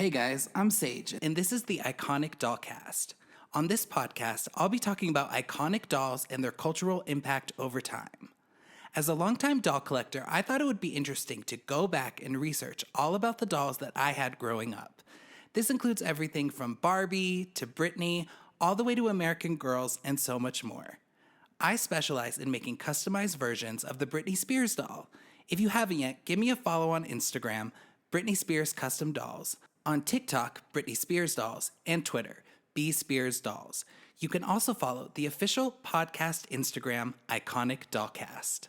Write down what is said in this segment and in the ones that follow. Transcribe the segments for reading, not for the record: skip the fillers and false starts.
Hey guys, I'm Sage, and this is the Iconic Dollcast. On this podcast, I'll be talking about iconic dolls and their cultural impact over time. As a longtime doll collector, I thought it would be interesting to go back and research all about the dolls that I had growing up. This includes everything from Barbie to Britney, all the way to American Girls, and so much more. I specialize in making customized versions of the Britney Spears doll. If you haven't yet, give me a follow on Instagram, Britney Spears Custom Dolls, on TikTok, Britney Spears Dolls, and Twitter, B Spears Dolls. You can also follow the official podcast Instagram, Iconic Dollcast.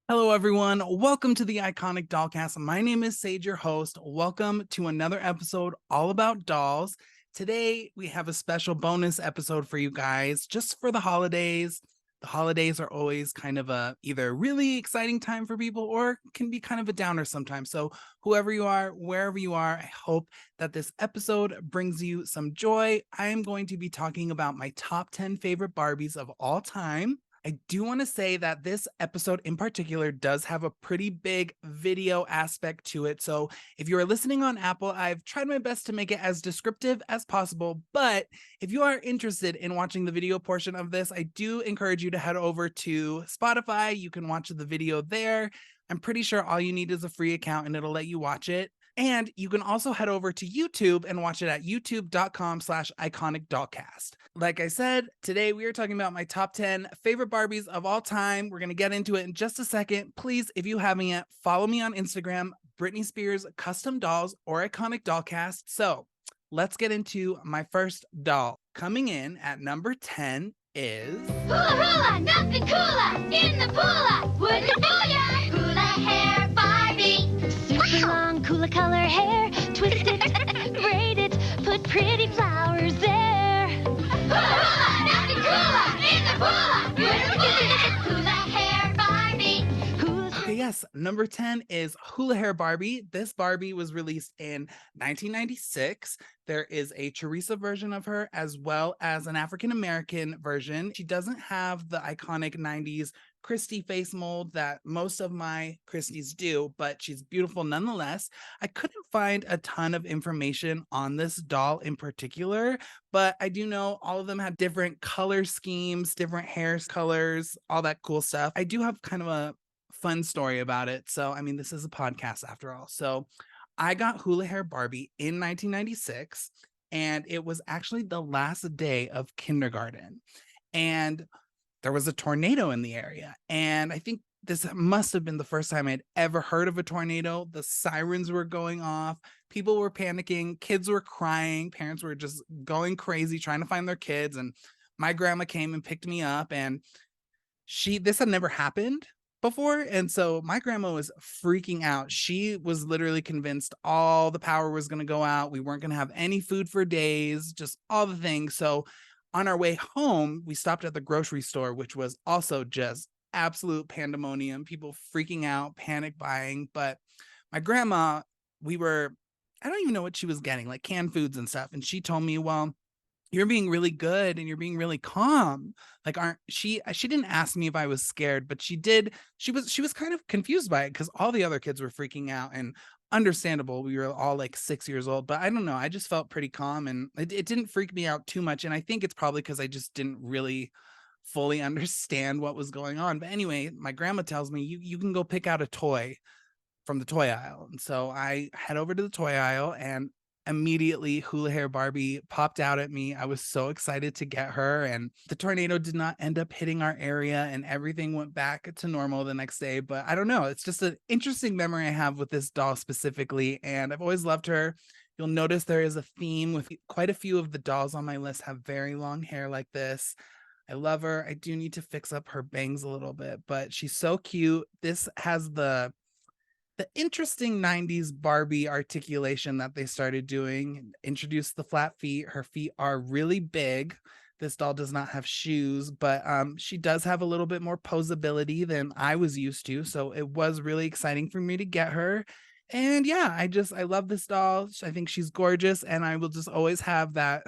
Hello, everyone. Welcome to the Iconic Dollcast. My name is Sage, your host. Welcome to another episode all about dolls. Today, we have a special bonus episode for you guys just for the holidays. The holidays are always kind of a either really exciting time for people or can be kind of a downer sometimes. So whoever you are, wherever you are, I hope that this episode brings you some joy. I am going to be talking about my top 10 favorite Barbies of all time. I do want to say that this episode in particular does have a pretty big video aspect to it. So if you are listening on Apple, I've tried my best to make it as descriptive as possible. But if you are interested in watching the video portion of this, I do encourage you to head over to Spotify. You can watch the video there. I'm pretty sure all you need is a free account and it'll let you watch it. And you can also head over to YouTube and watch it at youtube.com/iconicdollcast. Like I said, today we are talking about my top 10 favorite Barbies of all time. We're going to get into it in just a second. Please, if you haven't yet, follow me on Instagram, Britney Spears Custom Dolls or Iconic Dollcast. So let's get into my first doll. Coming in at number 10 is... Hula hula, nothing cooler, in the poola, wouldn't fool ya! Hula Hair Barbie, super long Hula color hair, twist it, braid it, put pretty flowers there. Hula hula, nothing cooler, in the poola, wouldn't fool ya! Hula Hair Barbie. Okay, yes, number 10 is Hula Hair Barbie. This Barbie was released in 1996. There is a Teresa version of her as well as an African-American version. She doesn't have the iconic 90s Christie face mold that most of my Christies do, but she's beautiful nonetheless. I couldn't find a ton of information on this doll in particular, but I do know all of them had different color schemes, different hair colors, all that cool stuff. I do have kind of a fun story about it. So, I mean, this is a podcast after all. So I got Hula Hair Barbie in 1996, and it was actually the last day of kindergarten. And there was a tornado in the area. And I think this must have been the first time I'd ever heard of a tornado. The sirens were going off. People were panicking. Kids were crying. Parents were just going crazy trying to find their kids. And my grandma came and picked me up, and this had never happened before. And so my grandma was freaking out. She was literally convinced all the power was going to go out. We weren't going to have any food for days, just all the things. So on our way home, we stopped at the grocery store, which was also just absolute pandemonium, people freaking out, panic buying. But my grandma, I don't even know what she was getting, like canned foods and stuff. And she told me, well, you're being really good and you're being really calm. Like, she didn't ask me if I was scared, but she was kind of confused by it because all the other kids were freaking out, and understandable. We were all like 6 years old, but I don't know. I just felt pretty calm, and it didn't freak me out too much. And I think it's probably because I just didn't really fully understand what was going on. But anyway, my grandma tells me you can go pick out a toy from the toy aisle. And so I head over to the toy aisle, and immediately Hula Hair Barbie popped out at me. I was so excited to get her, and the tornado did not end up hitting our area, and everything went back to normal the next day. But I don't know, it's just an interesting memory I have with this doll specifically, and I've always loved her. You'll notice there is a theme with quite a few of the dolls on my list have very long hair like this. I love her. I do need to fix up her bangs a little bit, but she's so cute. This has the The interesting 90s Barbie articulation that they started doing introduced the flat feet. Her feet are really big. This doll does not have shoes, but she does have a little bit more posability than I was used to. So it was really exciting for me to get her. And yeah, I love this doll. I think she's gorgeous, and I will just always have that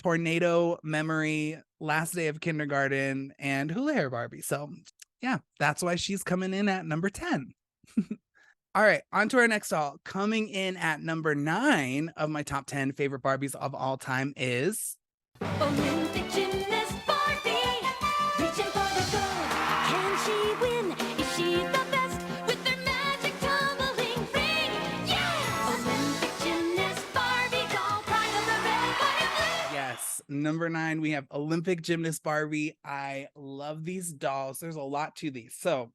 tornado memory, last day of kindergarten, and Hula Hair Barbie. So yeah, that's why she's coming in at number 10. All right, on to our next doll. Coming in at number 9 of my top 10 favorite Barbies of all time is Olympic gymnast Barbie, reaching for the gold. Can she win? Is she the best with her magic tumbling ring? Yes! Olympic gymnast Barbie, doll pride of the red, white, and blue. yes, number 9. We have Olympic gymnast Barbie. I love these dolls. There's a lot to these. So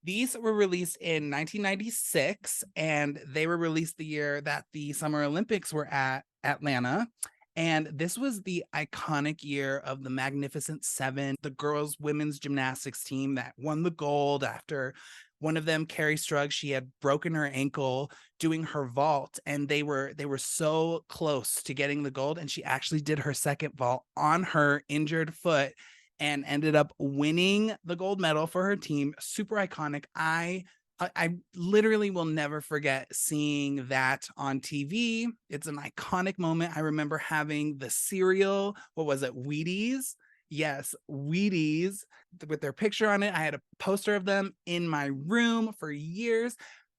these were released in 1996, and they were released the year that the Summer Olympics were at Atlanta. And this was the iconic year of the Magnificent Seven, the girls' women's gymnastics team that won the gold after one of them, Carrie Strug, she had broken her ankle doing her vault, and they were so close to getting the gold, and she actually did her second vault on her injured foot and ended up winning the gold medal for her team. Super iconic. I literally will never forget seeing that on TV. It's an iconic moment. I remember having the cereal, what was it, Wheaties? Yes, Wheaties with their picture on it. I had a poster of them in my room for years.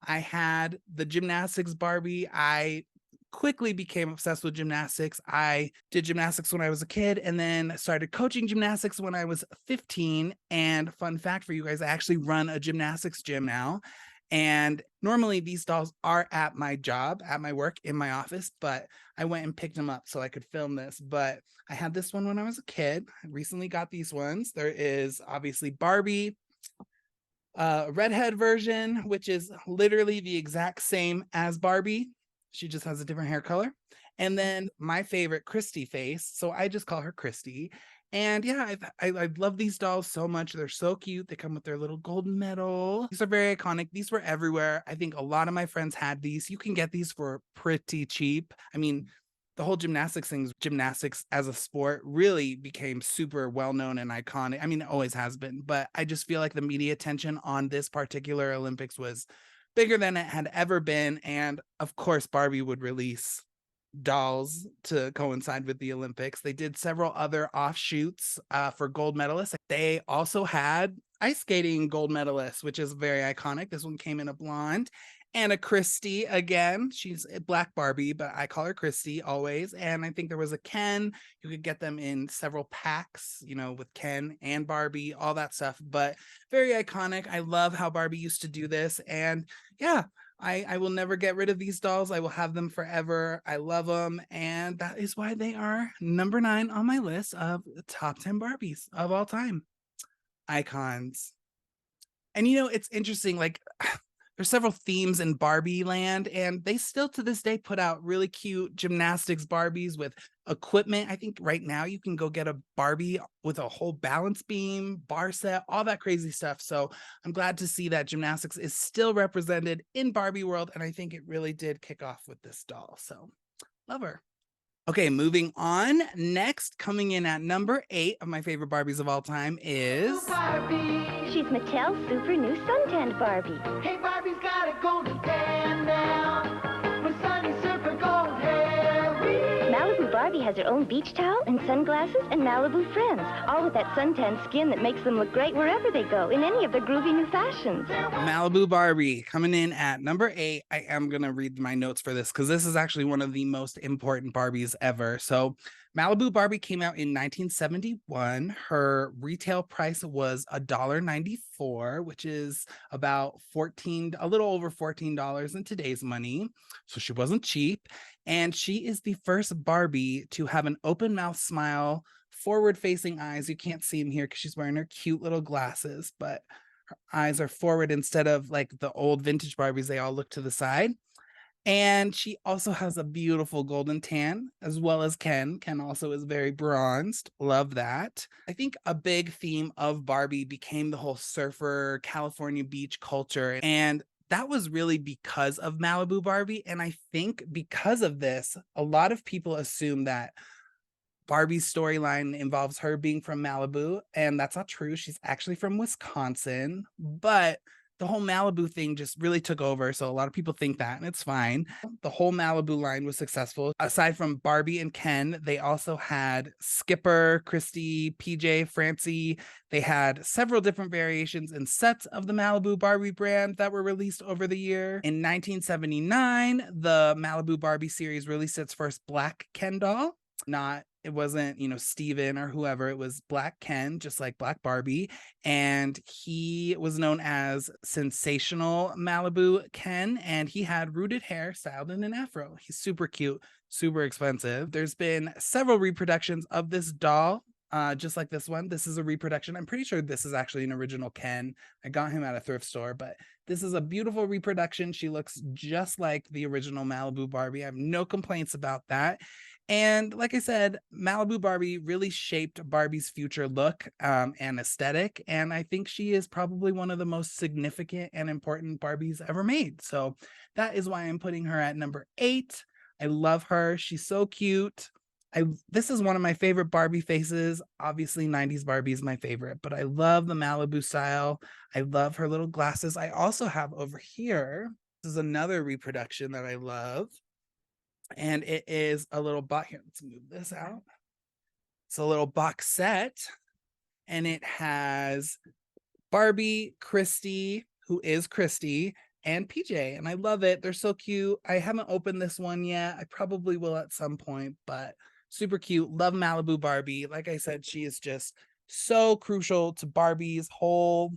I had the gymnastics Barbie. I quickly became obsessed with gymnastics. I did gymnastics when I was a kid, and then started coaching gymnastics when I was 15. And fun fact for you guys, I actually run a gymnastics gym now. And normally these dolls are at my job, at my work, in my office, but I went and picked them up so I could film this. But I had this one when I was a kid. I recently got these ones. There is obviously Barbie, redhead version, which is literally the exact same as Barbie. She just has a different hair color. And then my favorite, Christy face. So I just call her Christy. And yeah, I love these dolls so much. They're so cute. They come with their little golden medal. These are very iconic. These were everywhere. I think a lot of my friends had these. You can get these for pretty cheap. I mean, the whole gymnastics things, gymnastics as a sport really became super well known and iconic. I mean, it always has been, but I just feel like the media attention on this particular Olympics was bigger than it had ever been. And of course, Barbie would release dolls to coincide with the Olympics. They did several other offshoots for gold medalists. They also had ice skating gold medalists, which is very iconic. This one came in a blonde. And a Christy again. She's a Black Barbie, but I call her Christy always. And I think there was a Ken. You could get them in several packs, you know, with Ken and Barbie, all that stuff. But very iconic. I love how Barbie used to do this. And yeah, I will never get rid of these dolls. I will have them forever. I love them. And that is why they are number 9 on my list of the top 10 Barbies of all time. Icons. And you know, it's interesting, like there's several themes in Barbie land, and they still to this day put out really cute gymnastics Barbies with equipment. I think right now you can go get a Barbie with a whole balance beam, bar set, all that crazy stuff. So I'm glad to see that gymnastics is still represented in Barbie world, and I think it really did kick off with this doll. So love her. Okay, moving on. Next, coming in at number 8 of my favorite Barbies of all time is Barbie. She's Mattel's super new suntanned Barbie. Hey, Barbie's got a golden tan now, with sunny super gold hair. Malibu Barbie has her own beach towel and sunglasses and Malibu friends, all with that suntan skin that makes them look great wherever they go in any of their groovy new fashions. Malibu Barbie coming in at number 8. I am going to read my notes for this because this is actually one of the most important Barbies ever. So Malibu Barbie came out in 1971. Her retail price was $1.94, which is about a little over $14 in today's money. So she wasn't cheap. And she is the first Barbie to have an open mouth smile, forward facing eyes. You can't see them here because she's wearing her cute little glasses, but her eyes are forward instead of like the old vintage Barbies. They all look to the side. And she also has a beautiful golden tan, as well as Ken. Ken also is very bronzed. Love that. I think a big theme of Barbie became the whole surfer California beach culture. And that was really because of Malibu Barbie. And I think because of this, a lot of people assume that Barbie's storyline involves her being from Malibu, and that's not true. She's actually from Wisconsin, but the whole Malibu thing just really took over. So a lot of people think that, and it's fine. The whole Malibu line was successful. Aside from Barbie and Ken, they also had Skipper, Christy, PJ, Francie. They had several different variations and sets of the Malibu Barbie brand that were released over the year. In 1979, the Malibu Barbie series released its first black Ken doll. It wasn't, Steven or whoever, it was Black Ken, just like Black Barbie. And he was known as Sensational Malibu Ken, and he had rooted hair styled in an afro. He's super cute, super expensive. There's been several reproductions of this doll. Just like this one. This is a reproduction. I'm pretty sure this is actually an original Ken. I got him at a thrift store, but this is a beautiful reproduction. She looks just like the original Malibu Barbie. I have no complaints about that. And like I said, Malibu Barbie really shaped Barbie's future look and aesthetic. And I think she is probably one of the most significant and important Barbies ever made. So that is why I'm putting her at number 8. I love her. She's so cute. This is one of my favorite Barbie faces. Obviously, 90s Barbie is my favorite, but I love the Malibu style. I love her little glasses. I also have over here, this is another reproduction that I love. And it is a little box. Here, let's move this out. It's a little box set, and it has Barbie, Christy, who is Christy, and PJ, and I love it. They're so cute. I haven't opened this one yet. I probably will at some point, but super cute. Love Malibu Barbie. Like I said, she is just so crucial to Barbie's whole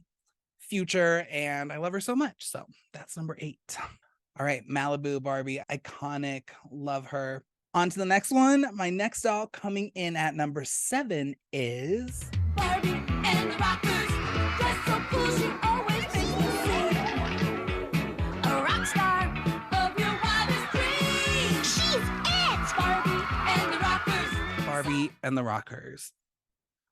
future, and I love her so much. So that's number 8. All right, Malibu Barbie, iconic, love her. On to the next one. My next doll coming in at number 7 is Barbie and the Rockers. Dressed so cool, she always makes me sing. A rock star of your wildest dreams. She's it! Barbie and the Rockers. Barbie and the Rockers.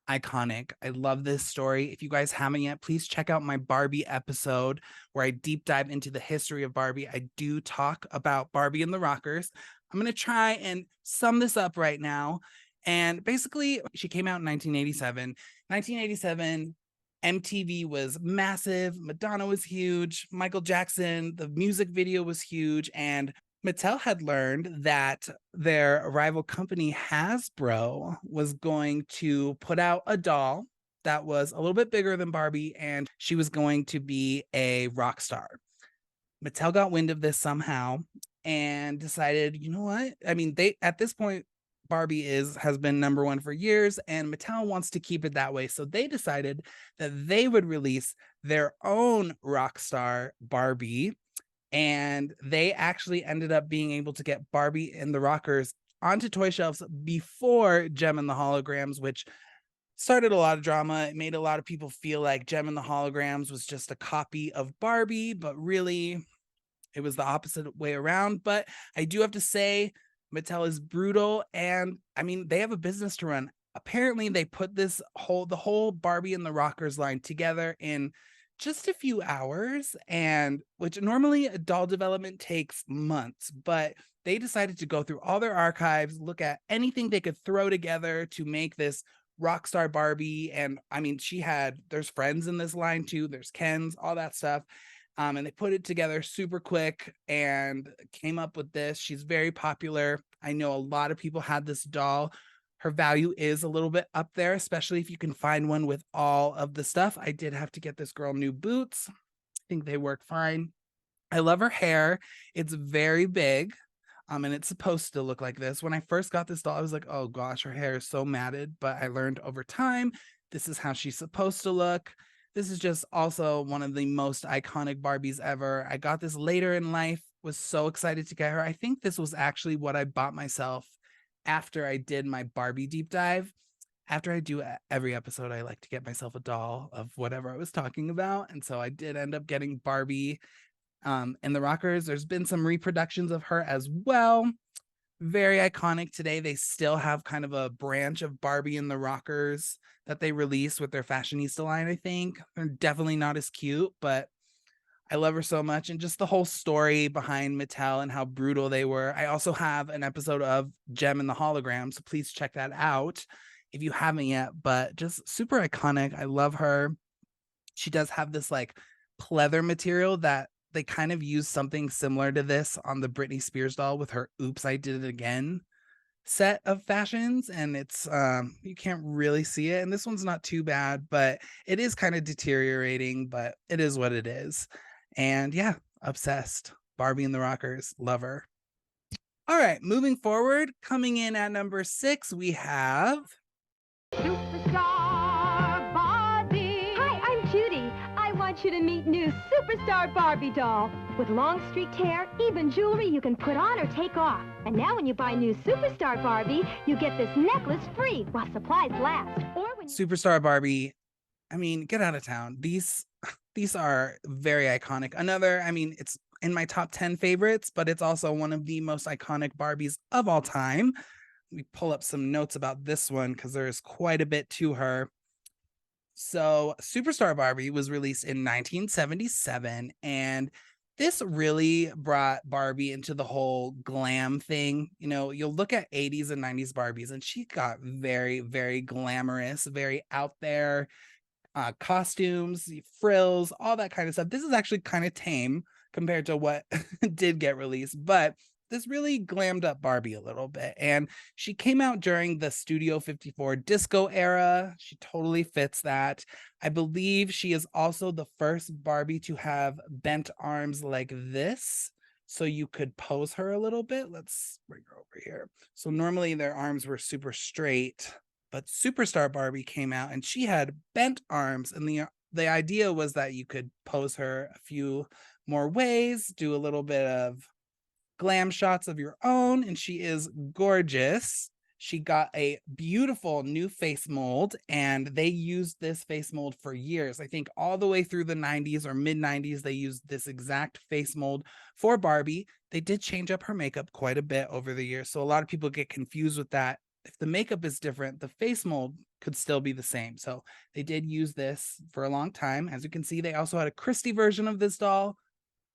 Iconic. I love this story. If you guys haven't yet, please check out my Barbie episode where I deep dive into the history of Barbie. I do talk about Barbie and the Rockers. I'm going to try and sum this up right now. And basically, she came out in 1987. 1987, MTV was massive. Madonna was huge. Michael Jackson, the music video was huge. And Mattel had learned that their rival company Hasbro was going to put out a doll that was a little bit bigger than Barbie, and she was going to be a rock star. Mattel got wind of this somehow and decided, you know what? I mean, at this point, Barbie has been number 1 for years, and Mattel wants to keep it that way. So they decided that they would release their own Rockstar Barbie. And they actually ended up being able to get Barbie and the Rockers onto toy shelves before Gem and the Holograms, which started a lot of drama. It made a lot of people feel like Gem and the Holograms was just a copy of Barbie, but really it was the opposite way around. But I do have to say, Mattel is brutal, and I mean, they have a business to run. Apparently, they put the whole Barbie and the Rockers line together in just a few hours, and which normally a doll development takes months, but they decided to go through all their archives, look at anything they could throw together to make this Rockstar Barbie. And I mean, there's friends in this line too, there's Ken's, all that stuff. And they put it together super quick and came up with this. She's very popular. I know a lot of people had this doll. Her value is a little bit up there, especially if you can find one with all of the stuff. I did have to get this girl new boots. I think they work fine. I love her hair. It's very big. And it's supposed to look like this. When I first got this doll, I was like, oh gosh, her hair is so matted. But I learned over time, this is how she's supposed to look. This is just also one of the most iconic Barbies ever. I got this later in life, was so excited to get her. I think this was actually what I bought myself after I did my Barbie deep dive. After I do every episode, I like to get myself a doll of whatever I was talking about. And so I did end up getting Barbie and the Rockers. There's been some reproductions of her as well. Very iconic today. They still have kind of a branch of Barbie and the Rockers that they release with their fashionista line, I think. They're definitely not as cute, but I love her so much, and just the whole story behind Mattel and how brutal they were. I also have an episode of Gem and the Hologram, so please check that out if you haven't yet. But just super iconic. I love her. She does have this like pleather material that they kind of use something similar to this on the Britney Spears doll with her Oops, I Did It Again set of fashions, and it's you can't really see it, and this one's not too bad, but it is kind of deteriorating, but it is what it is. And yeah, obsessed. Barbie and the Rockers, love her. All right, moving forward, coming in at number 6, we have Superstar Barbie. Hi, I'm Judy. I want you to meet new Superstar Barbie doll. With long streaked hair, even jewelry you can put on or take off. And now when you buy new Superstar Barbie, you get this necklace free while supplies last. Or when Superstar Barbie. I mean, get out of town. These are very iconic. Another, I mean, it's in my top 10 favorites, but it's also one of the most iconic Barbies of all time. Let me pull up some notes about this one because there's quite a bit to her. So Superstar Barbie was released in 1977, and this really brought Barbie into the whole glam thing. You know, you'll look at 80s and 90s Barbies, and she got very, very glamorous, very out there, costumes, frills, all that kind of stuff. This is actually kind of tame compared to what did get released, but this really glammed up Barbie a little bit. And she came out during the Studio 54 disco era. She totally fits that. I believe she is also the first Barbie to have bent arms like this, so you could pose her a little bit. Let's bring her over here. So normally their arms were super straight, but Superstar Barbie came out and she had bent arms, and the idea was that you could pose her a few more ways, do a little bit of glam shots of your own, and she is gorgeous. She got a beautiful new face mold, and they used this face mold for years. I think all the way through the 90s or mid 90s, they used this exact face mold for Barbie. They did change up her makeup quite a bit over the years, so a lot of people get confused with that. If the makeup is different, the face mold could still be the same. So they did use this for a long time. As you can see, they also had a Christy version of this doll.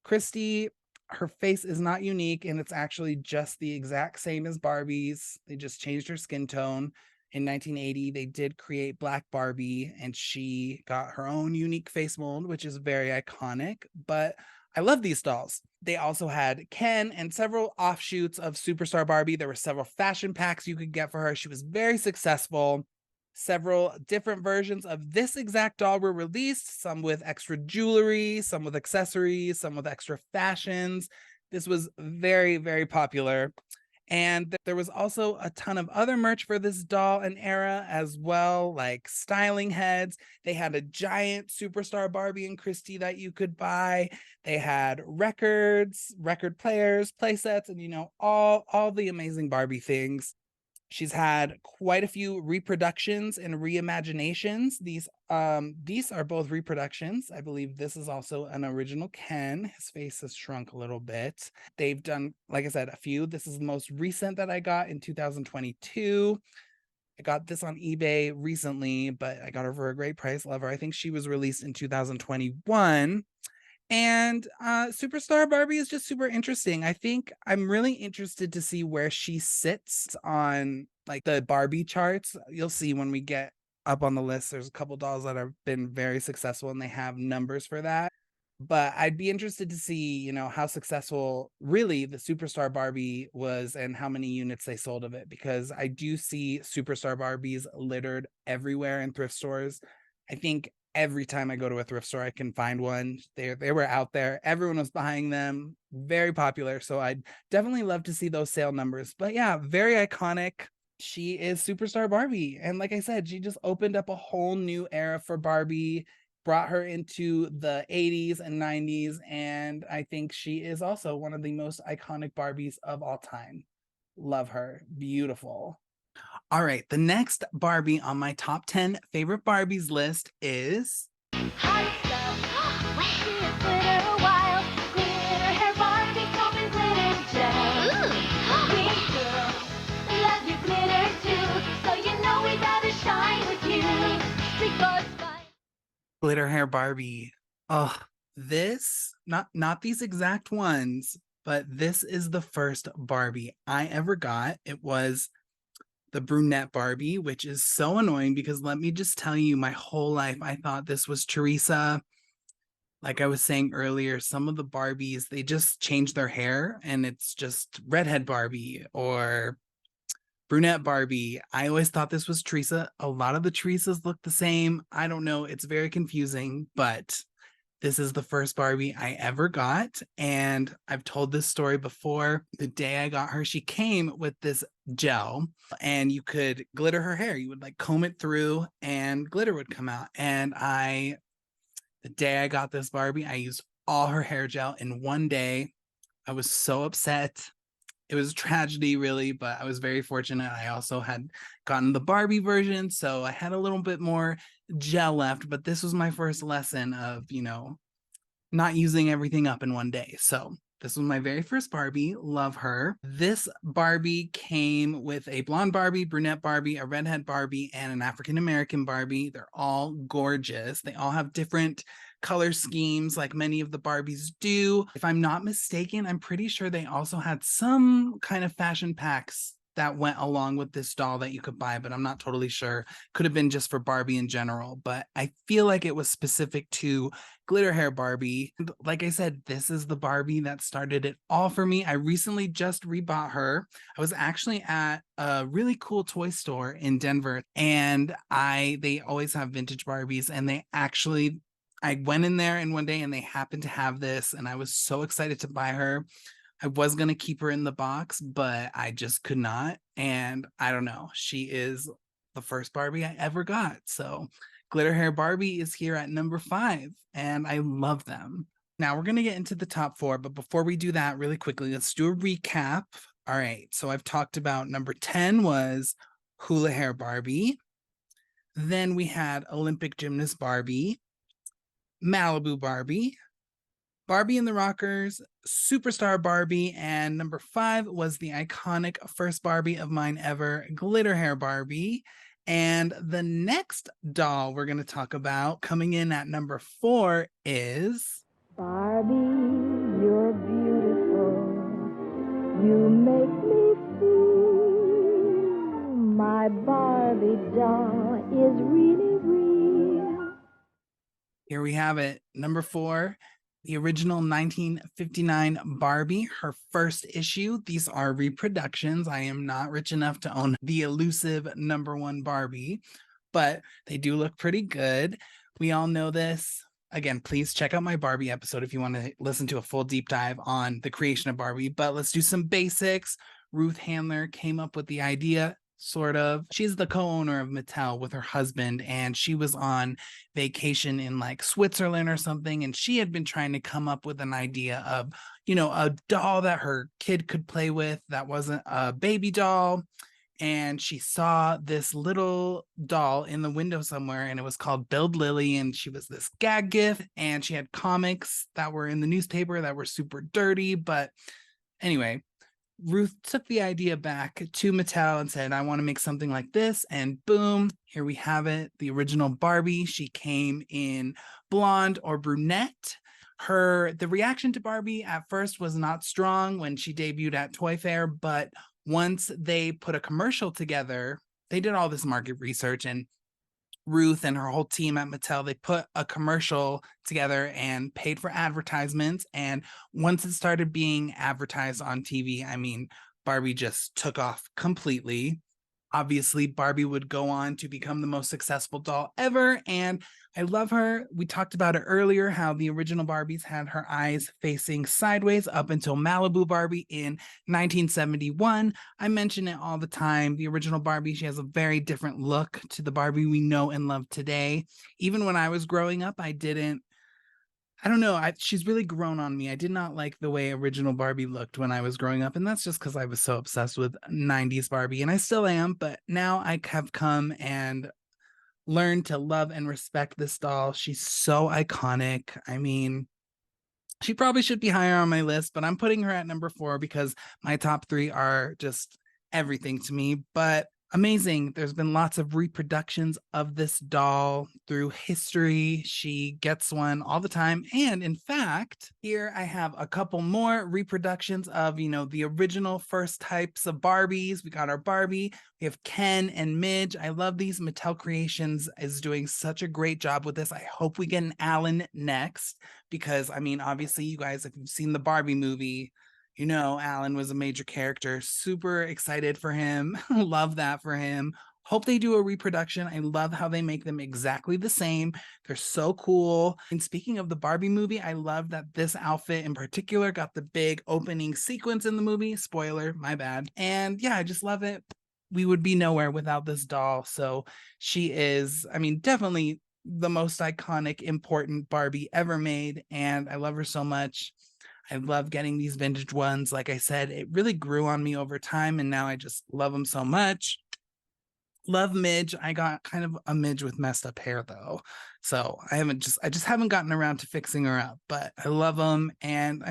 Christy, her face is not unique, and it's actually just the exact same as Barbie's. They just changed her skin tone. In 1980, they did create Black Barbie, and she got her own unique face mold, which is very iconic. But I love these dolls. They also had Ken and several offshoots of Superstar Barbie. There were several fashion packs you could get for her. She was very successful. Several different versions of this exact doll were released, some with extra jewelry, some with accessories, some with extra fashions. This was very, very popular. And there was also a ton of other merch for this doll and era as well, like styling heads. They had a giant Superstar Barbie and Christy that you could buy. They had records, record players, play sets, and all the amazing Barbie things. She's had quite a few reproductions and reimaginations. These are both reproductions. I believe this is also an original Ken. His face has shrunk a little bit. They've done, like I said, a few. This is the most recent that I got in 2022. I got this on eBay recently, but I got her for a great price. Love her. I think she was released in 2021. And Superstar Barbie is just super interesting. I think I'm really interested to see where she sits on like the Barbie charts. You'll see when we get up on the list, there's a couple dolls that have been very successful and they have numbers for that. But I'd be interested to see, how successful really the Superstar Barbie was and how many units they sold of it, because I do see Superstar Barbies littered everywhere in thrift stores. I think every time I go to a thrift store, I can find one. They were out there. Everyone was buying them. Very popular. So I'd definitely love to see those sale numbers. But yeah, very iconic. She is Superstar Barbie. And like I said, she just opened up a whole new era for Barbie, brought her into the 80s and 90s. And I think she is also one of the most iconic Barbies of all time. Love her. Beautiful. All right, the next Barbie on my top 10 favorite Barbies list is Hot stuff. Glitter, glitter, wild. Glitter hair Barbie, top and glitter gel. Sweet girl, love your glitter too. So you know we gotta shine with you. Street boys, Glitter Hair Barbie. Oh, This, not these exact ones, but this is the first Barbie I ever got. It was the brunette Barbie, which is so annoying because let me just tell you, my whole life I thought this was Teresa. Like I was saying earlier, some of the Barbies, they just change their hair and it's just redhead Barbie or brunette Barbie. I always thought this was Teresa. A lot of the Teresas look the same. I don't know. It's very confusing, but this is the first Barbie I ever got. And I've told this story before. The day I got her, she came with this gel and you could glitter her hair. You would like comb it through and glitter would come out. And the day I got this Barbie, I used all her hair gel in one day. I was so upset. It was a tragedy, really, but I was very fortunate. I also had gotten the Barbie version, so I had a little bit more gel left, but this was my first lesson of, not using everything up in one day. So this was my very first Barbie. Love her. This Barbie came with a blonde Barbie, brunette Barbie, a redhead Barbie, and an African-American Barbie. They're all gorgeous. They all have different color schemes like many of the Barbies do. If I'm not mistaken, I'm pretty sure they also had some kind of fashion packs that went along with this doll that you could buy, but I'm not totally sure. Could have been just for Barbie in general, but I feel like it was specific to Glitter Hair Barbie. Like I said, this is the Barbie that started it all for me. I recently just rebought her. I was actually at a really cool toy store in Denver, and they always have vintage Barbies, and I went in there in one day and they happened to have this, and I was so excited to buy her. I was going to keep her in the box, but I just could not. And I don't know. She is the first Barbie I ever got. So Glitter Hair Barbie is here at number 5, and I love them. Now we're going to get into the top 4, but before we do that, really quickly, let's do a recap. All right. So I've talked about number 10 was Hula Hair Barbie. Then we had Olympic Gymnast Barbie, Malibu Barbie, Barbie and the Rockers, Superstar Barbie, and number 5 was the iconic first Barbie of mine ever, Glitter Hair Barbie. And the next doll we're going to talk about coming in at number 4 is Barbie, you're beautiful. You make me feel my Barbie doll is really real. Here we have it, number 4. The original 1959 Barbie, her first issue. These are reproductions. I am not rich enough to own the elusive number 1 Barbie, but they do look pretty good. We all know this. Again, please check out my Barbie episode if you want to listen to a full deep dive on the creation of Barbie, but let's do some basics. Ruth Handler came up with the idea. Sort of. She's the co-owner of Mattel with her husband, and she was on vacation in like Switzerland or something, and she had been trying to come up with an idea of, a doll that her kid could play with that wasn't a baby doll. And she saw this little doll in the window somewhere, and it was called Build Lily, and she was this gag gift, and she had comics that were in the newspaper that were super dirty. But anyway, Ruth took the idea back to Mattel and said, I want to make something like this. And boom, here we have it. The original Barbie. She came in blonde or brunette. The reaction to Barbie at first was not strong when she debuted at Toy Fair, but once they put a commercial together, they did all this market research, and Ruth and her whole team at Mattel, they put a commercial together and paid for advertisements. And once it started being advertised on TV, I mean, Barbie just took off completely. Obviously, Barbie would go on to become the most successful doll ever, and I love her. We talked about it earlier, how the original Barbies had her eyes facing sideways up until Malibu Barbie in 1971. I mention it all the time. The original Barbie, she has a very different look to the Barbie we know and love today. Even when I was growing up, I don't know. She's really grown on me. I did not like the way original Barbie looked when I was growing up. And that's just because I was so obsessed with 90s Barbie. And I still am. But now I have come and learned to love and respect this doll. She's so iconic. I mean, she probably should be higher on my list, but I'm putting her at number 4 because my top 3 are just everything to me. But Amazing. There's been lots of reproductions of this doll through history. She gets one all the time. And in fact, here I have a couple more reproductions of, the original first types of Barbies. We got our Barbie. We have Ken and Midge. I love these. Mattel Creations is doing such a great job with this. I hope we get an Alan next because, obviously, you guys, if you've seen the Barbie movie, Alan was a major character. Super excited for him. Love that for him. Hope they do a reproduction. I love how they make them exactly the same. They're so cool. And speaking of the Barbie movie, I love that this outfit in particular got the big opening sequence in the movie. Spoiler, my bad. And yeah, I just love it. We would be nowhere without this doll. So she is, definitely the most iconic, important Barbie ever made. And I love her so much. I love getting these vintage ones. Like I said, it really grew on me over time, and now I just love them so much. Love Midge. I got kind of a Midge with messed up hair though. So I just haven't gotten around to fixing her up, but I love them. And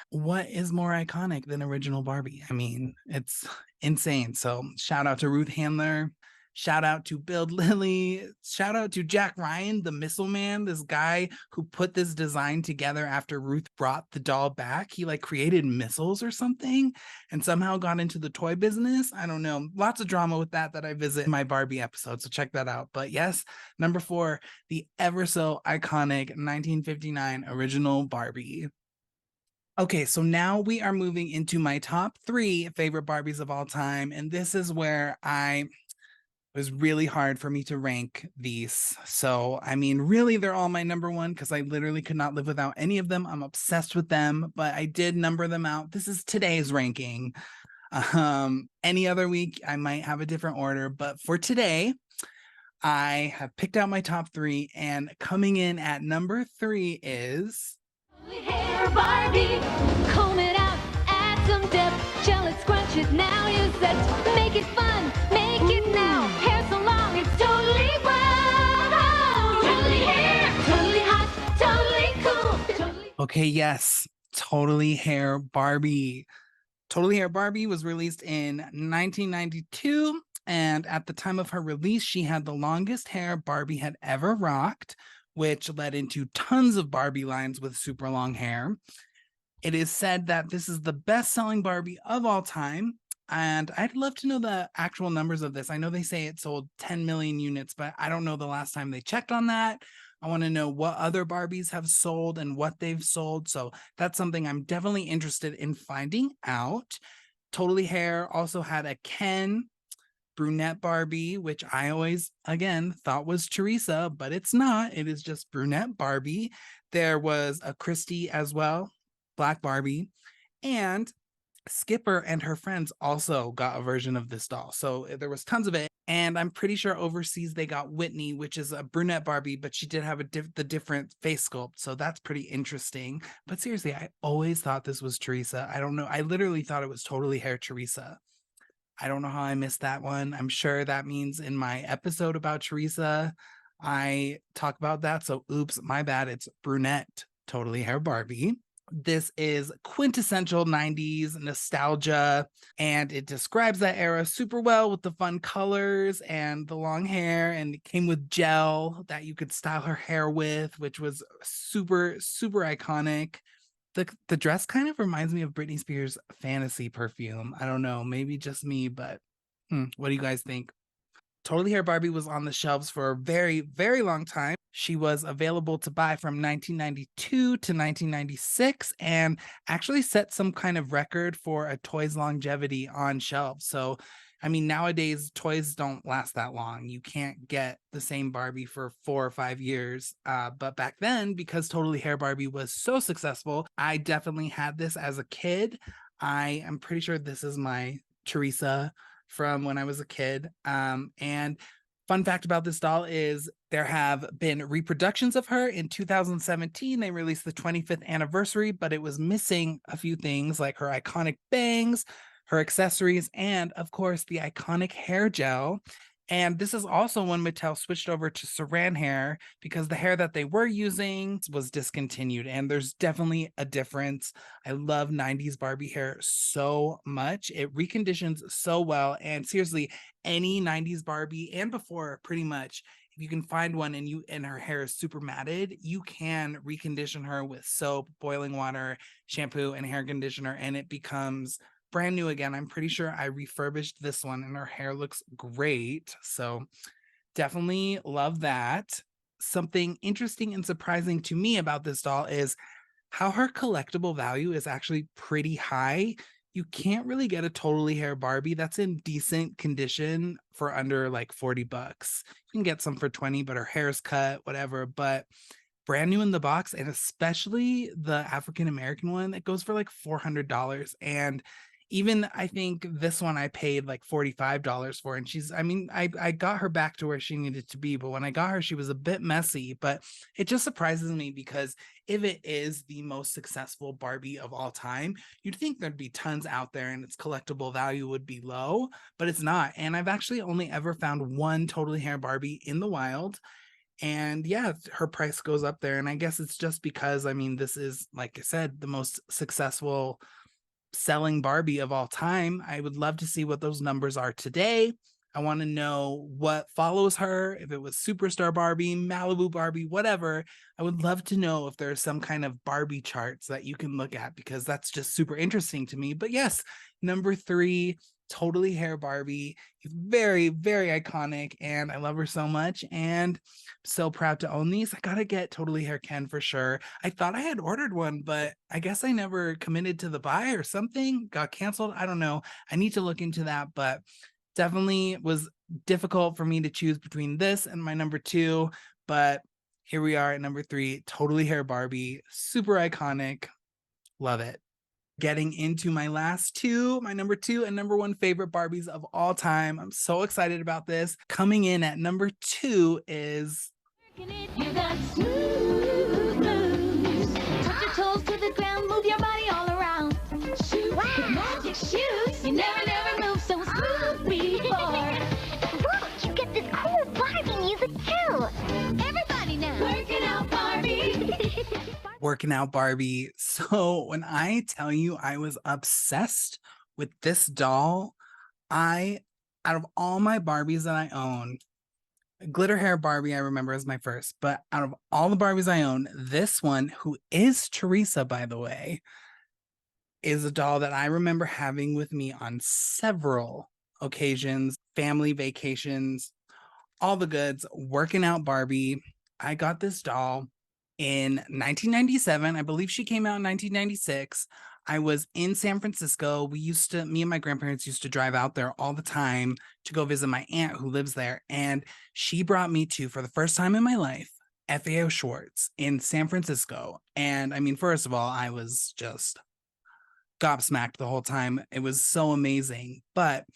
what is more iconic than original Barbie? It's insane. So shout out to Ruth Handler. Shout out to Build Lily. Shout out to Jack Ryan, the missile man, this guy who put this design together after Ruth brought the doll back. He created missiles or something and somehow got into the toy business. I don't know. Lots of drama with that I visit in my Barbie episode. So check that out. But yes, number 4, the ever so iconic 1959 original Barbie. Okay, so now we are moving into my top 3 favorite Barbies of all time. And this is where it was really hard for me to rank these. So, really, they're all my number 1 because I literally could not live without any of them. I'm obsessed with them, but I did number them out. This is today's ranking. Any other week, I might have a different order, but for today, I have picked out my top 3, and coming in at number 3 is Hula Hair Barbie, comb it out, add some depth, gel it, scrunch it, now you're set. Make it fun, make it now. Hair so long, it's totally wow. Totally hair, totally hot, totally cool. Totally. Okay, yes, Totally Hair Barbie. Totally Hair Barbie was released in 1992, and at the time of her release, she had the longest hair Barbie had ever rocked, which led into tons of Barbie lines with super long hair. It is said that this is the best-selling Barbie of all time, and I'd love to know the actual numbers of this. I know they say it sold 10 million units, but I don't know the last time they checked on that. I want to know what other Barbies have sold and what they've sold. So that's something I'm definitely interested in finding out. Totally Hair also had a Ken brunette Barbie, which I always, again, thought was Teresa, but it's not. It is just brunette Barbie. There was a Christy as well, Black Barbie, and Skipper and her friends also got a version of this doll. So there was tons of it. And I'm pretty sure overseas they got Whitney, which is a brunette Barbie, but she did have the different face sculpt. So that's pretty interesting. But seriously, I always thought this was Teresa. I don't know. I literally thought it was Totally Hair Teresa. I don't know how I missed that one. I'm sure that means in my episode about Teresa, I talk about that. So oops, my bad. It's brunette Totally Hair Barbie. This is quintessential 90s nostalgia, and it describes that era super well with the fun colors and the long hair, and it came with gel that you could style her hair with, which was super, super iconic. The dress kind of reminds me of Britney Spears' Fantasy perfume. I don't know, maybe just me, but what do you guys think? Totally Hair Barbie was on the shelves for a very, very long time. She was available to buy from 1992 to 1996 and actually set some kind of record for a toy's longevity on shelves. So, nowadays toys don't last that long. You can't get the same Barbie for 4 or 5 years. But back then, because Totally Hair Barbie was so successful, I definitely had this as a kid. I am pretty sure this is my Teresa from when I was a kid. And fun fact about this doll is there have been reproductions of her. In 2017, they released the 25th anniversary, but it was missing a few things like her iconic bangs, her accessories, and of course the iconic hair gel. And this is also when Mattel switched over to saran hair because the hair that they were using was discontinued. And there's definitely a difference. I love 90s Barbie hair so much. It reconditions so well. And seriously, any 90s Barbie and before, pretty much, if you can find one and her hair is super matted, you can recondition her with soap, boiling water, shampoo, and hair conditioner, and it becomes brand new again. I'm pretty sure I refurbished this one and her hair looks great. So definitely love that. Something interesting and surprising to me about this doll is how her collectible value is actually pretty high. You can't really get a totally hair Barbie that's in decent condition for under like 40 bucks. You can get some for 20, but her hair's cut, whatever. But brand new in the box, and especially the African American one, that goes for like $400. And even I think this one I paid like $45 for, and I got her back to where she needed to be, but when I got her, she was a bit messy. But it just surprises me because if it is the most successful Barbie of all time, you'd think there'd be tons out there and its collectible value would be low, but it's not. And I've actually only ever found one totally hair Barbie in the wild. And yeah, her price goes up there. And I guess it's just because, this is, like I said, the most successful selling Barbie of all time. I would love to see what those numbers are today. I want to know what follows her, if it was Superstar Barbie, Malibu Barbie, whatever. I would love to know if there's some kind of Barbie charts that you can look at, because that's just super interesting to me. But yes, number 3, totally hair Barbie. Very, very iconic, and I love her so much, and I'm so proud to own these. I gotta get totally hair Ken for sure. I thought I had ordered one, but I guess I never committed to the buy or something. Got canceled. I don't know. I need to look into that, but definitely was difficult for me to choose between this and my number 2, but here we are at number 3, totally hair Barbie, super iconic. Love it. Getting into my last 2, my number 2 and number 1 favorite Barbies of all time. I'm so excited about this. Coming in at number 2 is You got smooth moves. Touch your toes to the ground, move your body all around. Shoot, magic shoes. You never move so smooth before. Look, you get this cool Barbie music too. Everybody now, working out Barbie. Working Out Barbie. So when I tell you I was obsessed with this doll, out of all my Barbies that I own, Glitter Hair Barbie I remember as my first, but out of all the Barbies I own, this one, who is Teresa, by the way, is a doll that I remember having with me on several occasions, family vacations, all the goods. Working Out Barbie. I got this doll in 1997. I believe she came out in 1996. I was in San Francisco. Me and my grandparents used to drive out there all the time to go visit my aunt who lives there. And she brought me to, for the first time in my life, FAO Schwartz in San Francisco. And first of all, I was just gobsmacked the whole time. It was so amazing. But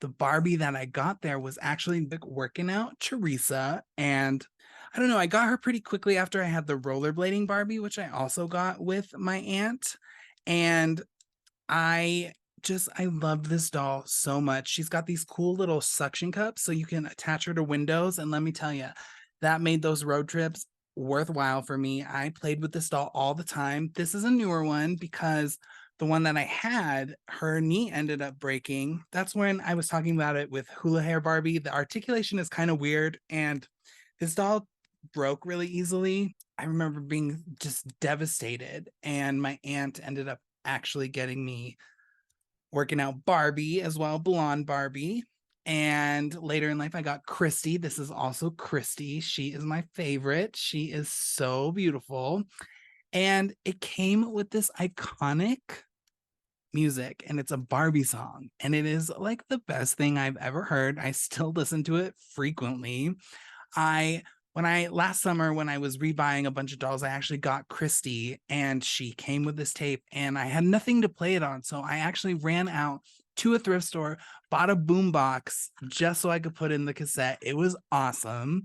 the Barbie that I got there was actually Working Out Teresa. And I don't know, I got her pretty quickly after I had the rollerblading Barbie, which I also got with my aunt. And I loved this doll so much. She's got these cool little suction cups so you can attach her to windows. And let me tell you, that made those road trips worthwhile for me. I played with this doll all the time. This is a newer one because the one that I had, her knee ended up breaking. That's when I was talking about it with Hula Hair Barbie. The articulation is kind of weird, and this doll broke really easily. I remember being just devastated, and my aunt ended up actually getting me Working Out Barbie as well, Blonde Barbie. And later in life, I got Christy. This is also Christy. She is my favorite. She is so beautiful. And it came with this iconic music, and it's a Barbie song. And it is like the best thing I've ever heard. I still listen to it frequently. Last summer, when I was rebuying a bunch of dolls, I actually got Christy, and she came with this tape, and I had nothing to play it on. So I actually ran out to a thrift store, bought a boombox just so I could put in the cassette. It was awesome.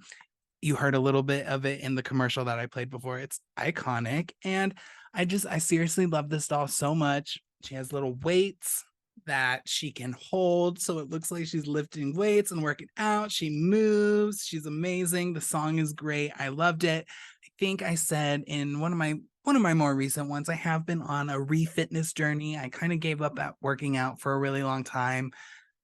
You heard a little bit of it in the commercial that I played before. It's iconic. And I seriously love this doll so much. She has little weights that she can hold, so it looks like she's lifting weights and working out. She moves. She's amazing. The song is great. I loved it. I think I said in one of my more recent ones, I have been on a refitness journey. I kind of gave up at working out for a really long time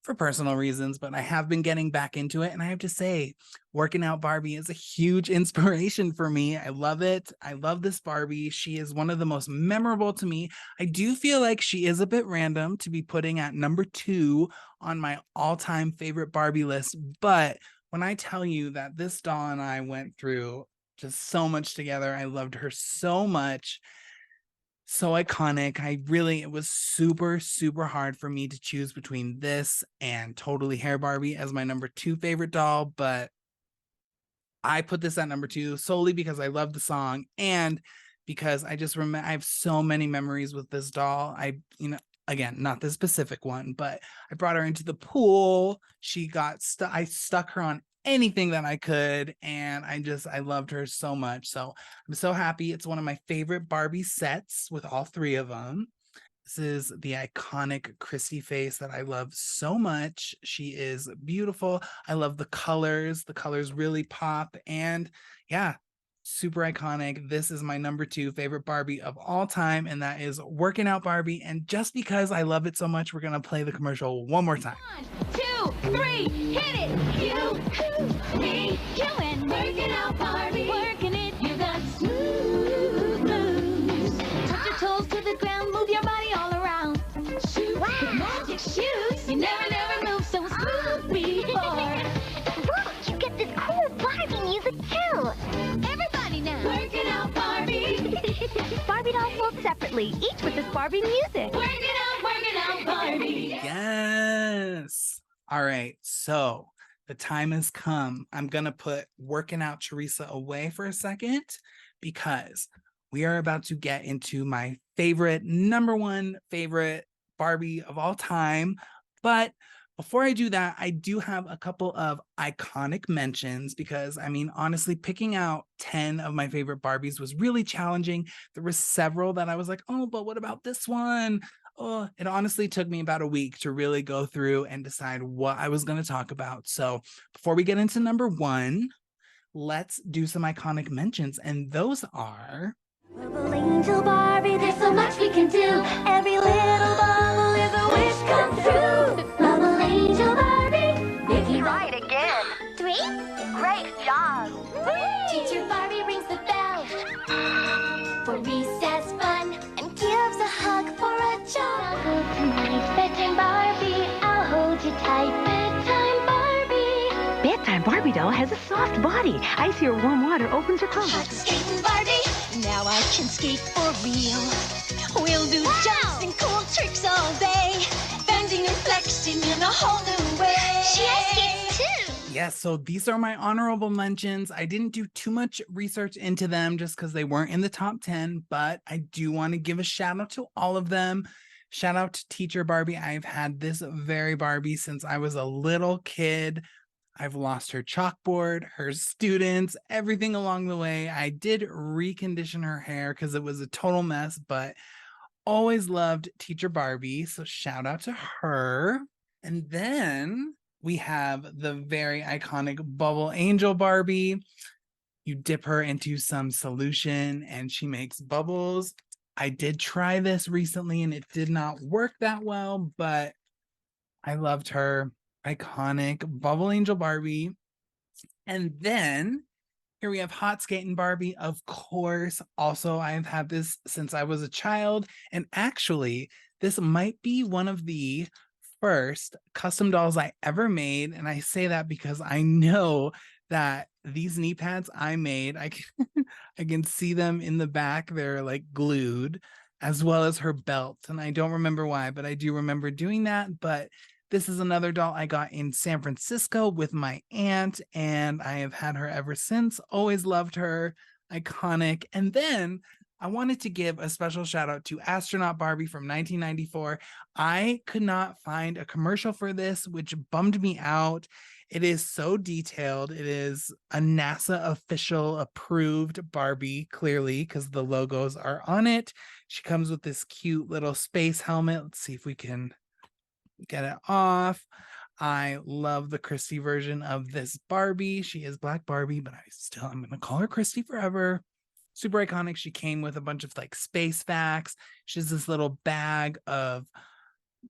for personal reasons, but I have been getting back into it. And I have to say, working out Barbie is a huge inspiration for me. I love it. I love this Barbie. She is one of the most memorable to me. I do feel like she is a bit random to be putting at number 2 on my all-time favorite Barbie list. But when I tell you that this doll and I went through just so much together, I loved her so much. So iconic. It was super, super hard for me to choose between this and Totally Hair Barbie as my number 2 favorite doll, but I put this at number 2 solely because I love the song and because I just remember I have so many memories with this doll. Again, not the specific one, but I brought her into the pool. She got stuck. I stuck her on anything that I could, and I loved her so much. So I'm so happy. It's one of my favorite Barbie sets with all 3 of them. This is the iconic Christy face that I love so much. She is beautiful. I love the colors. The colors really pop. And yeah, super iconic. This is my number 2 favorite Barbie of all time. And that is Working Out Barbie. And just because I love it so much, we're going to play the commercial one more time. 1, 2, 3, hit it! You, me, you and working out Barbie. Working it, you got smooth moves. Touch your toes to the ground, move your body all around. Shoot, wow. Magic shoes, you never move so smooth before. Look, you get this cool Barbie music too. Everybody now, working out Barbie. Barbie dolls sold separately, each with this Barbie music. Working out Barbie. Yes. All right. So the time has come. I'm going to put Working Out Teresa away for a second because we are about to get into my number 1 favorite Barbie of all time. But before I do that, I do have a couple of iconic mentions because, honestly, picking out 10 of my favorite Barbies was really challenging. There were several that I was like, oh, but what about this one? Oh, it honestly took me about a week to really go through and decide what I was going to talk about. So before we get into number 1, let's do some iconic mentions. And those are... Bubble Angel Barbie, there's so much we can do. Every little bubble is a wish come true. Bubble Angel Barbie, Nikki Try it again. 3? Great job. Teacher Barbie rings the bell for recess fun and gives a hug for a job. Tonight, bedtime Barbie, I'll hold you tight. Bedtime Barbie. Bedtime Barbie doll has a soft body. Icy or warm water opens her clothes. Hot skating Barbie, now I can skate for real. We'll do jumps and cool tricks all day, bending and flexing in a whole new way. She has skates too. Yes, so these are my honorable mentions. I didn't do too much research into them just because they weren't in the top 10, but I do want to give a shout out to all of them. Shout out to Teacher Barbie. I've had this very Barbie since I was a little kid. I've lost her chalkboard, her students, everything along the way. I did recondition her hair because it was a total mess, but always loved Teacher Barbie. So shout out to her. And then we have the very iconic Bubble Angel Barbie. You dip her into some solution and she makes bubbles. I did try this recently and it did not work that well, but I loved her. Iconic Bubble Angel Barbie. And then here we have Hot Skating Barbie, of course. Also, I've had this since I was a child. And actually, this might be one of the first custom dolls I ever made. And I say that because I know that these knee pads I made, I can see them in the back. They're like glued, as well as her belt. And I don't remember why, but I do remember doing that. But this is another doll I got in San Francisco with my aunt, and I have had her ever since. Always loved her. Iconic. And then I wanted to give a special shout out to Astronaut Barbie from 1994. I could not find a commercial for this, which bummed me out. It is so detailed. It is a NASA official approved Barbie, clearly, because the logos are on it. She comes with this cute little space helmet. Let's see if we can get it off. I love the Christy version of this Barbie. She is Black Barbie, but I'm gonna call her Christy forever. Super iconic. She came with a bunch of like space facts. She has this little bag of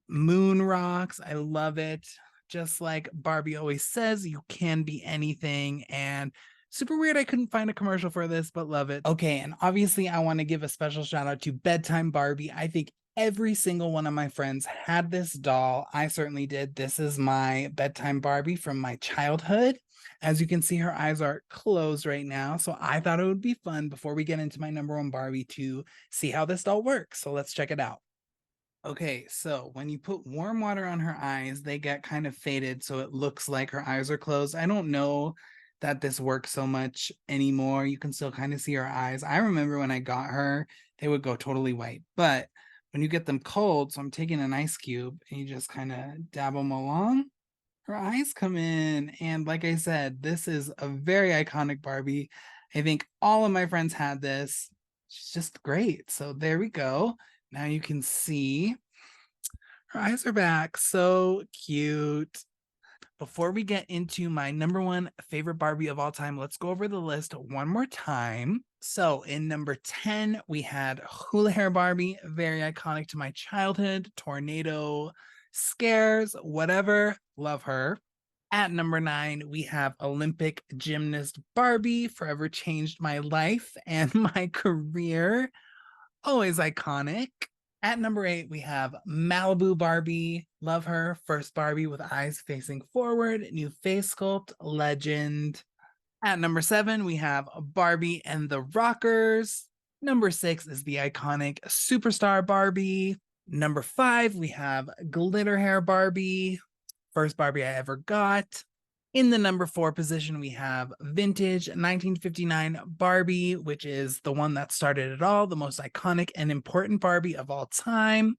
moon rocks. I love it. Just like Barbie always says, you can be anything. And super weird, I couldn't find a commercial for this, but love it. Okay, and obviously I want to give a special shout out to Bedtime Barbie. I think every single one of my friends had this doll. I certainly did. This is my Bedtime Barbie from my childhood. As you can see, her eyes are closed right now. So I thought it would be fun before we get into my number one Barbie to see how this doll works. So let's check it out. Okay, so when you put warm water on her eyes, they get kind of faded, so it looks like her eyes are closed. I don't know that this works so much anymore. You can still kind of see her eyes. I remember when I got her, they would go totally white. But when you get them cold, so I'm taking an ice cube and you just kind of dab them along, her eyes come in. And like I said, this is a very iconic Barbie. I think all of my friends had this. She's just great. So there we go. Now you can see her eyes are back. So cute. Before we get into my number one favorite Barbie of all time, let's go over the list one more time. So in number 10, we had Hula Hair Barbie, very iconic to my childhood. Tornado, scares, whatever, love her. At number 9, we have Olympic gymnast Barbie, forever changed my life and my career. Always iconic. At number 8, we have Malibu Barbie. Love her. First Barbie with eyes facing forward. New face sculpt. Legend. At number 7, we have Barbie and the Rockers. Number 6 is the iconic Superstar Barbie. Number 5, we have Glitter Hair Barbie. First Barbie I ever got. In the number 4 position, we have vintage 1959 Barbie, which is the one that started it all, the most iconic and important Barbie of all time.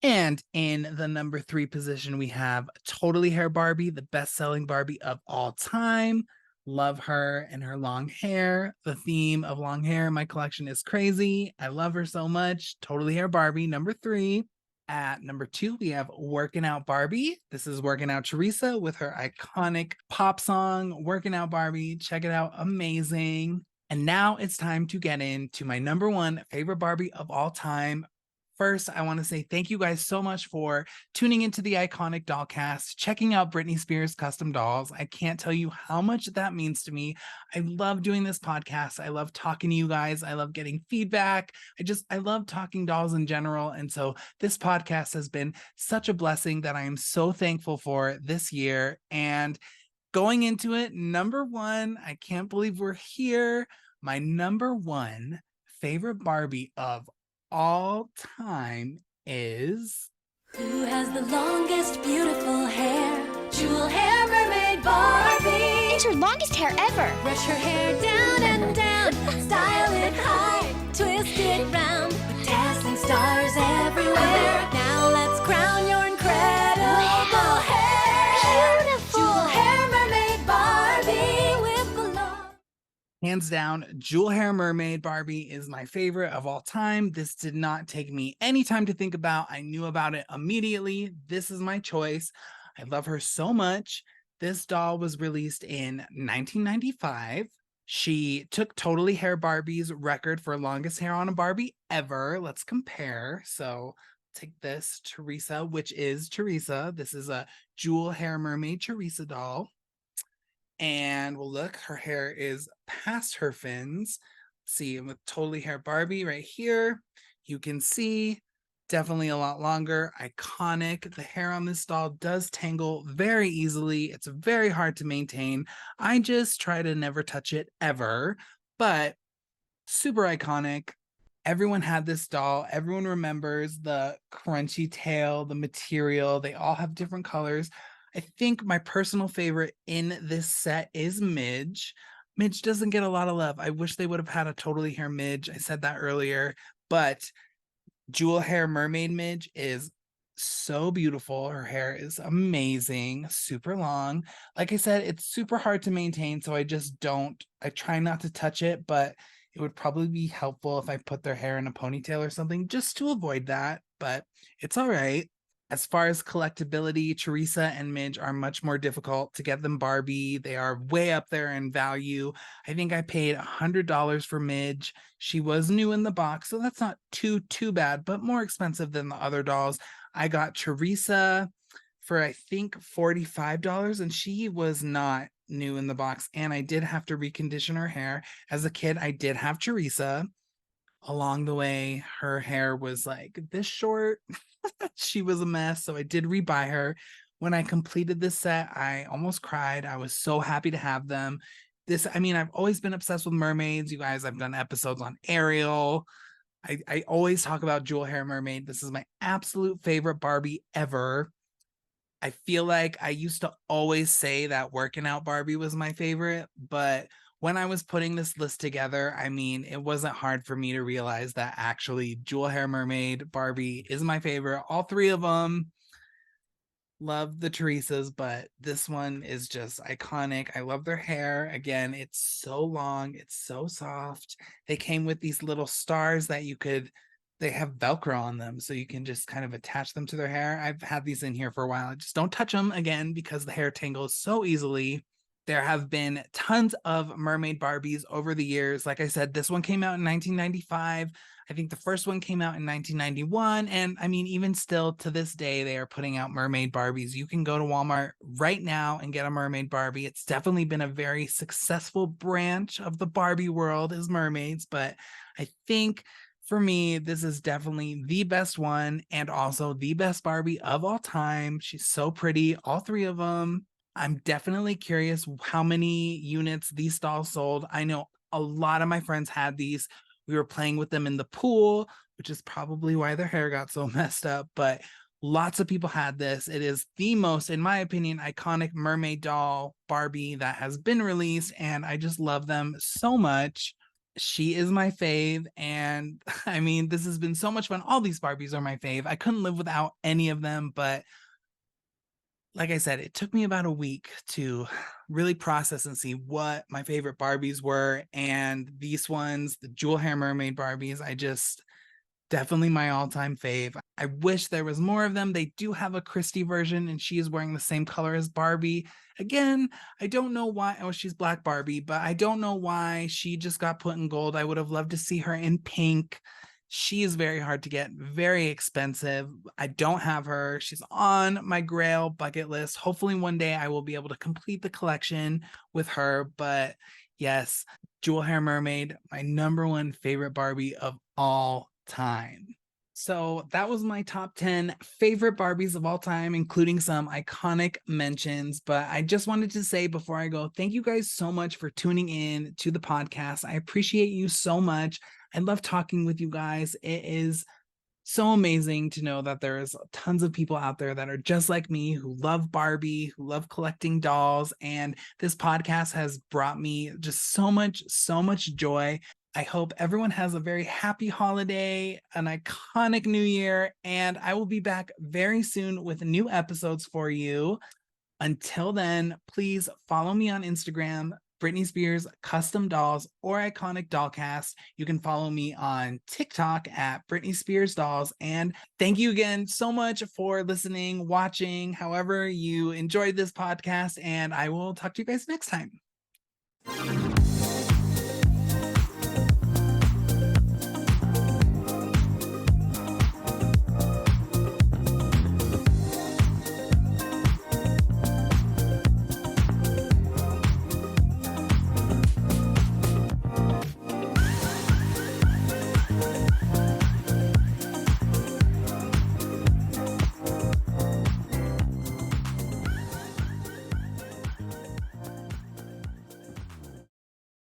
And in the number 3 position, we have Totally Hair Barbie, the best-selling Barbie of all time. Love her and her long hair. The theme of long hair in my collection is crazy. I love her so much. Totally Hair Barbie, number 3. At number 2, we have Working Out Barbie. This is Working Out Teresa with her iconic pop song, Working Out Barbie. Check it out, amazing. And now it's time to get into my number one favorite Barbie of all time. First, I want to say thank you guys so much for tuning into the Iconic Dollcast, checking out Britney Spears custom dolls. I can't tell you how much that means to me. I love doing this podcast. I love talking to you guys. I love getting feedback. I love talking dolls in general. And so this podcast has been such a blessing that I am so thankful for this year. And going into it, number 1, I can't believe we're here. My number 1 favorite Barbie of all time is... Who has the longest beautiful hair? Jewel hair mermaid Barbie. It's her longest hair ever. Brush her hair down and down. Style it high, twist it round. With dazzling stars everywhere. Now let's crown your incredible hair. Beautiful. Jewel hair mermaid Barbie with glow. Hands down, Jewel Hair Mermaid Barbie is my favorite of all time. This did not take me any time to think about. I knew about it immediately. This is my choice. I love her so much. This doll was released in 1995. She took Totally Hair Barbie's record for longest hair on a Barbie ever. Let's compare. So take this, Teresa, which is Teresa. This is a Jewel Hair Mermaid Teresa doll. And well, look, her hair is past her fins. See, with Totally Hair Barbie right here, you can see definitely a lot longer. Iconic. The hair on this doll does tangle very easily. It's very hard to maintain. I just try to never touch it ever, but super iconic. Everyone had this doll. Everyone remembers the crunchy tail, the material. They all have different colors. I think my personal favorite in this set is Midge. Midge doesn't get a lot of love. I wish they would have had a Totally Hair Midge. I said that earlier, but Jewel Hair Mermaid Midge is so beautiful. Her hair is amazing, super long. Like I said, it's super hard to maintain, so I try not to touch it, but it would probably be helpful if I put their hair in a ponytail or something just to avoid that, but it's all right. As far as collectability, Teresa and Midge are much more difficult to get than Barbie. They are way up there in value. I think I paid $100 for Midge. She was new in the box, so that's not too bad, but more expensive than the other dolls. I got Teresa for I think $45, and she was not new in the box, and I did have to recondition her hair. As a kid, I did have Teresa. Along the way, her hair was like this short. She was a mess, so I did rebuy her. When I completed this set, I almost cried. I was so happy to have them. I mean, I've always been obsessed with mermaids. You guys, I've done episodes on Ariel. I always talk about Jewel Hair Mermaid. This is my absolute favorite Barbie ever. I feel like I used to always say that Working Out Barbie was my favorite, but when I was putting this list together, I mean, it wasn't hard for me to realize that actually Jewel Hair Mermaid Barbie is my favorite. All three of them. Love the Teresas, but this one is just iconic. I love their hair. Again, it's so long. It's so soft. They came with these little stars that they have Velcro on them, so you can just kind of attach them to their hair. I've had these in here for a while. Just don't touch them again because the hair tangles so easily. There have been tons of mermaid Barbies over the years. Like I said, this one came out in 1995. I think the first one came out in 1991. And I mean, even still to this day, they are putting out mermaid Barbies. You can go to Walmart right now and get a mermaid Barbie. It's definitely been a very successful branch of the Barbie world is mermaids. But I think for me, this is definitely the best one and also the best Barbie of all time. She's so pretty, all three of them. I'm definitely curious how many units these dolls sold. I know a lot of my friends had these. We were playing with them in the pool, which is probably why their hair got so messed up, but lots of people had this. It is the most, in my opinion, iconic mermaid doll Barbie that has been released, and I just love them so much. She is my fave, and I mean, this has been so much fun. All these Barbies are my fave. I couldn't live without any of them, but like I said, it took me about a week to really process and see what my favorite Barbies were. And these ones, the Jewel Hair Mermaid Barbies, definitely my all-time fave. I wish there was more of them. They do have a Christy version, and she is wearing the same color as Barbie. Again, I don't know why. Oh, she's Black Barbie, but I don't know why she just got put in gold. I would have loved to see her in pink. She is very hard to get, very expensive. I don't have her. She's on my Grail bucket list. Hopefully one day I will be able to complete the collection with her. But yes, Jewel Hair Mermaid, my number one favorite Barbie of all time. So that was my top 10 favorite Barbies of all time, including some iconic mentions. But I just wanted to say before I go, thank you guys so much for tuning in to the podcast. I appreciate you so much. I love talking with you guys. It is so amazing to know that there is tons of people out there that are just like me, who love Barbie, who love collecting dolls. And this podcast has brought me just so much joy. I hope everyone has a very happy holiday, an iconic new year, and I will be back very soon with new episodes for you. Until then, please follow me on Instagram, Britney Spears Custom Dolls or Iconic Dollcast. You can follow me on TikTok at Britney Spears Dolls. And thank you again so much for listening, watching, however you enjoyed this podcast. And I will talk to you guys next time.